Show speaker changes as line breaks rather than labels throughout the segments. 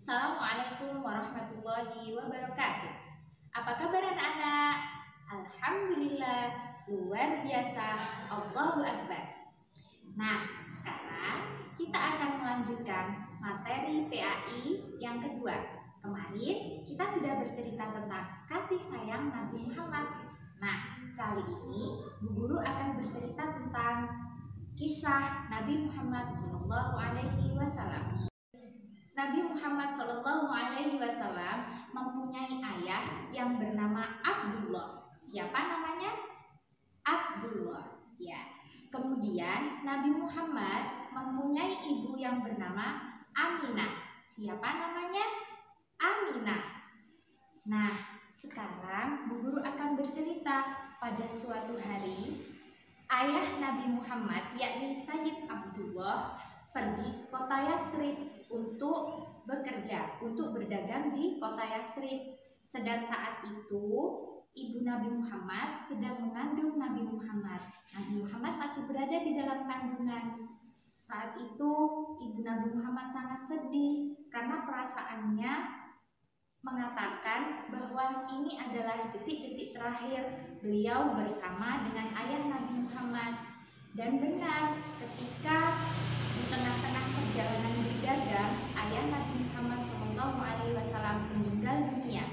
Assalamualaikum warahmatullahi wabarakatuh. Apa kabar anak-anak? Alhamdulillah, luar biasa, Allahu Akbar. Nah, sekarang kita akan melanjutkan materi PAI yang kedua. Kemarin kita sudah bercerita tentang kasih sayang Nabi Muhammad. Nah, kali ini Bu Guru akan bercerita tentang kisah Nabi Muhammad SAW. Nabi Muhammad SAW mempunyai ayah yang bernama Abdullah. Siapa namanya? Abdullah. Ya. Kemudian Nabi Muhammad mempunyai ibu yang bernama Aminah. Siapa namanya? Aminah. Nah, sekarang Bu Guru akan bercerita pada suatu hari ayah Nabi Muhammad yakni Sayyid Abdullah pergi kota Yasrib untuk bekerja, untuk berdagang di kota Yasrib. Sedang saat itu ibu Nabi Muhammad sedang mengandung Nabi Muhammad. Nabi Muhammad masih berada di dalam kandungan. Saat itu ibu Nabi Muhammad sangat sedih karena perasaannya mengatakan bahwa ini adalah detik-detik terakhir beliau bersama dengan ayah Nabi Muhammad. Dan benar, ketika di tengah-tengah perjalanan berdagang, ayah Nabi Muhammad SAW meninggal dunia.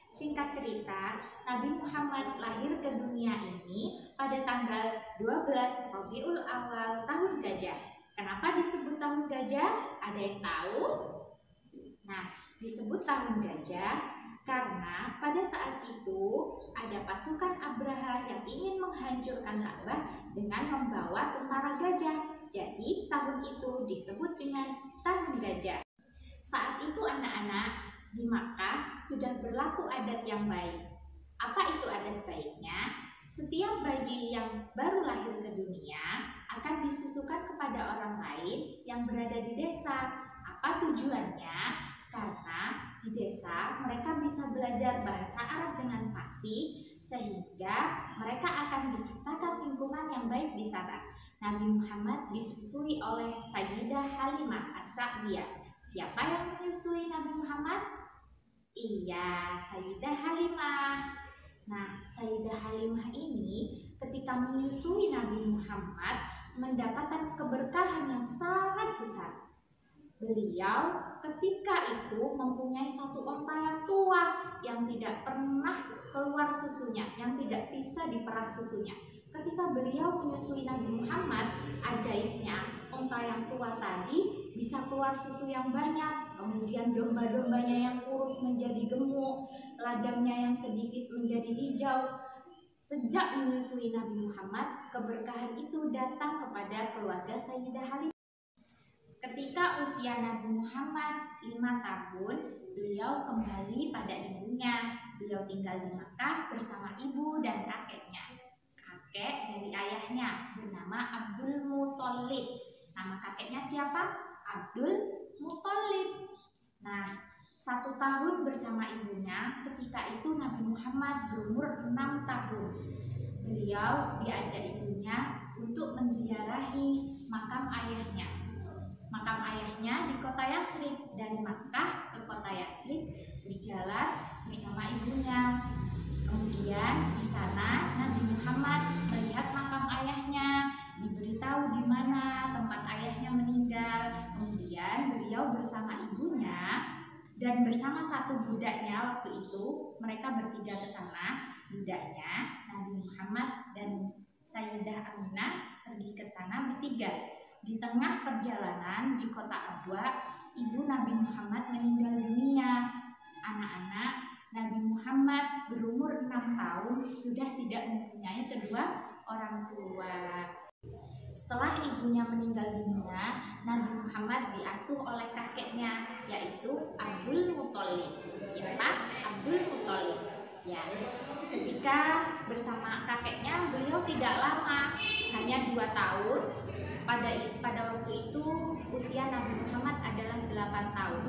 Singkat cerita, Nabi Muhammad lahir ke dunia ini pada tanggal 12 Rabiul Awal tahun gajah. Kenapa disebut tahun gajah? Ada yang tahu? Nah, disebut tahun gajah karena pada saat itu ada pasukan Abraha yang ingin menghancurkan Ka'bah dengan membawa tentara gajah. Jadi tahun itu disebut dengan tahun gajah. Saat itu anak-anak di Makkah sudah berlaku adat yang baik. Apa itu adat baiknya? Setiap bayi yang baru lahir ke dunia akan disusukan kepada orang lain yang berada di desa. Apa tujuannya? Karena di desa mereka bisa belajar bahasa Arab dengan fasih sehingga mereka akan diciptakan lingkungan yang baik di sana. Nabi Muhammad disusui oleh Sayyidah Halimah As-Sa'diyah. Siapa yang menyusui Nabi Muhammad? Iya, Sayyidah Halimah. Nah, Sayyidah Halimah ini ketika menyusui Nabi Muhammad mendapatkan keberkahan yang sangat besar. Beliau ketika itu mempunyai satu onta yang tua yang tidak pernah keluar susunya, yang tidak bisa diperah susunya. Ketika beliau menyusui Nabi Muhammad, ajaibnya onta yang tua tadi bisa keluar susu yang banyak, kemudian domba-dombanya yang kurus menjadi gemuk, ladangnya yang sedikit menjadi hijau. Sejak menyusui Nabi Muhammad, keberkahan itu datang kepada keluarga Sayyidah Halimah. Ketika usia Nabi Muhammad 5 tahun, beliau kembali pada ibunya. Beliau tinggal di Makkah bersama ibu dan kakeknya. Kakek dari ayahnya bernama Abdul Muthalib. Nama kakeknya siapa? Abdul Muthalib. Nah, 1 tahun bersama ibunya, ketika itu Nabi Muhammad berumur 6 tahun. Beliau diajak ibunya untuk menziarahi makam ayahnya. Makam ayahnya di kota Yasrib. Dari Makkah ke kota Yasrib berjalan bersama ibunya. Kemudian di sana Nabi Muhammad melihat makam ayahnya, diberitahu di mana tempat ayahnya meninggal. Kemudian beliau bersama ibunya dan bersama satu budaknya waktu itu, mereka bertiga ke sana. Budaknya Nabi Muhammad dan Sayyidah Aminah pergi ke sana bertiga. Di tengah perjalanan di kota Abwa, ibu Nabi Muhammad meninggal dunia. Anak-anak, Nabi Muhammad berumur 6 tahun sudah tidak mempunyai kedua orang tua. Setelah ibunya meninggal dunia, Nabi Muhammad diasuh oleh kakeknya, yaitu Abdul Muthalib. Siapa? Abdul Muthalib. Ya, ketika bersama kakeknya beliau tidak lama, hanya 2 tahun. Pada waktu itu usia Nabi Muhammad adalah 8 tahun.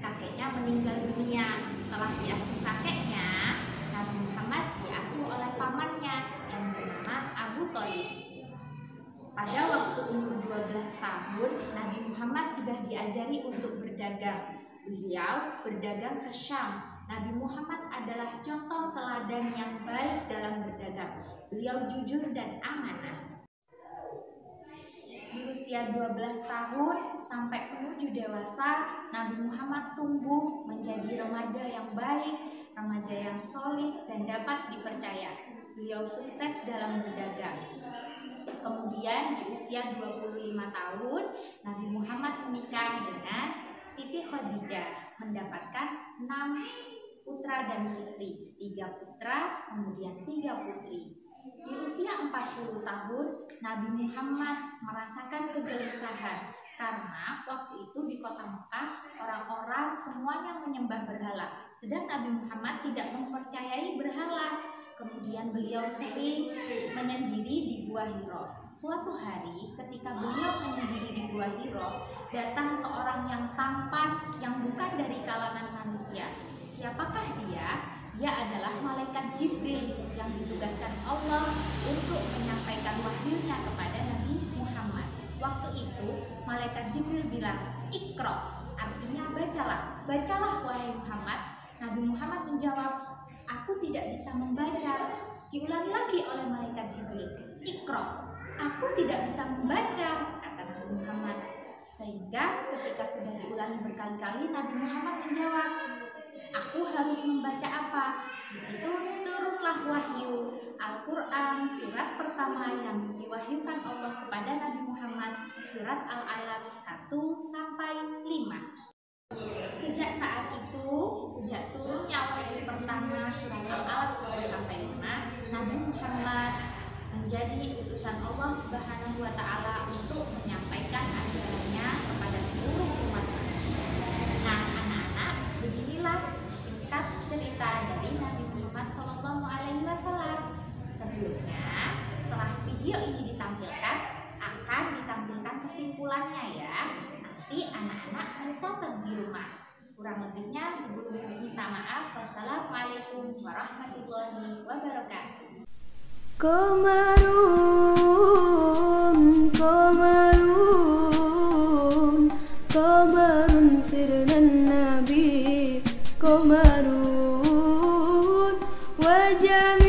Kakeknya meninggal dunia. Setelah diasuh kakeknya, Nabi Muhammad diasuh oleh pamannya yang bernama Abu Thalib. Pada waktu umur 12 tahun, Nabi Muhammad sudah diajari untuk berdagang. Beliau berdagang ke Syam. Nabi Muhammad adalah contoh teladan yang baik dalam berdagang. Beliau jujur dan amanah. Di usia 12 tahun sampai menuju dewasa, Nabi Muhammad tumbuh menjadi remaja yang baik, remaja yang solih dan dapat dipercaya. Beliau sukses dalam berdagang. Kemudian di usia 25 tahun, Nabi Muhammad menikah dengan Siti Khadijah, mendapatkan 6 putra dan putri, 3 putra, kemudian 3 putri. Di usia 40 tahun, Nabi Muhammad merasakan kegelisahan karena waktu itu di kota Mekah orang-orang semuanya menyembah berhala, sedang Nabi Muhammad tidak mempercayai berhala. Kemudian beliau sering menyendiri di Gua Hiro. Suatu hari ketika beliau menyendiri di Gua Hiro, datang seorang yang tampan yang bukan dari kalangan manusia. Siapakah dia? Dia adalah malaikat Jibril yang ditugaskan Allah untuk menyampaikan wahyunya kepada Nabi Muhammad. Waktu itu malaikat Jibril bilang, "Iqra", artinya bacalah. Bacalah wahai Muhammad. Nabi Muhammad menjawab, "Aku tidak bisa membaca." Diulangi lagi oleh malaikat Jibril, "Iqra", "Aku tidak bisa membaca", kata Nabi Muhammad. Sehingga ketika sudah diulangi berkali-kali, Nabi Muhammad menjawab, "Aku harus membaca apa?" Di situ turunlah wahyu Al-Quran, surat pertama yang diwahyukan Allah kepada Nabi Muhammad, surat Al-Alaq 1-5. Sejak saat itu, sejak turunnya wahyu pertama surat Al-Alaq 1-5, Nabi Muhammad menjadi utusan Allah Subhanahu wa Ta'ala untuk menyampaikan ajarannya kepada seluruh umat manusia. Nah, anak-anak, beginilah singkat cerita dari Nabi Muhammad SAW. Sebelumnya, setelah video ini ditampilkan, akan ditampilkan kesimpulannya ya. Nanti anak-anak mencatat di rumah. Kurang lebihnya, Ibu minta maaf. Wassalamualaikum warahmatullahi wabarakatuh. Qamarun, qamarun, qamarun sirnan nabi, qamarun, wajah